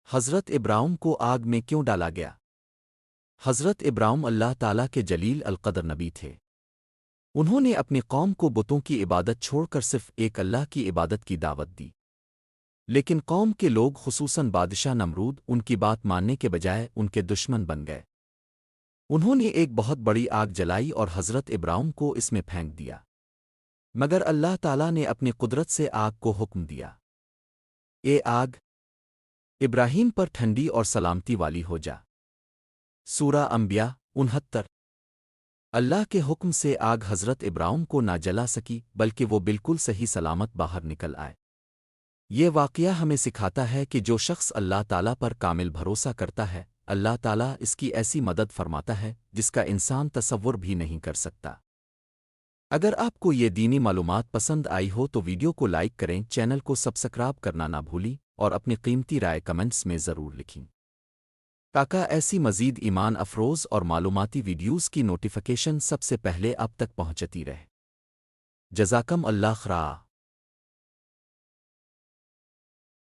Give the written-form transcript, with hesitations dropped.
حضرت ابراہیم کو آگ میں کیوں ڈالا گیا؟ حضرت ابراہیم اللہ تعالیٰ کے جلیل القدر نبی تھے۔ انہوں نے اپنی قوم کو بتوں کی عبادت چھوڑ کر صرف ایک اللہ کی عبادت کی دعوت دی، لیکن قوم کے لوگ خصوصاً بادشاہ نمرود ان کی بات ماننے کے بجائے ان کے دشمن بن گئے۔ انہوں نے ایک بہت بڑی آگ جلائی اور حضرت ابراہیم کو اس میں پھینک دیا، مگر اللہ تعالیٰ نے اپنی قدرت سے آگ کو حکم دیا، اے آگ، ابراہیم پر ٹھنڈی اور سلامتی والی ہو جا۔ سورہ انبیاء 69۔ اللہ کے حکم سے آگ حضرت ابراہیم کو نہ جلا سکی بلکہ وہ بالکل صحیح سلامت باہر نکل آئے۔ یہ واقعہ ہمیں سکھاتا ہے کہ جو شخص اللہ تعالیٰ پر کامل بھروسہ کرتا ہے، اللہ تعالیٰ اس کی ایسی مدد فرماتا ہے جس کا انسان تصور بھی نہیں کر سکتا۔ اگر آپ کو یہ دینی معلومات پسند آئی ہو تو ویڈیو کو لائک کریں، چینل کو سبسکرائب کرنا نہ بھولیں اور اپنی قیمتی رائے کمنٹس میں ضرور لکھیں تاکہ ایسی مزید ایمان افروز اور معلوماتی ویڈیوز کی نوٹیفیکیشن سب سے پہلے آپ تک پہنچتی رہے۔ جزاکم اللہ خیر۔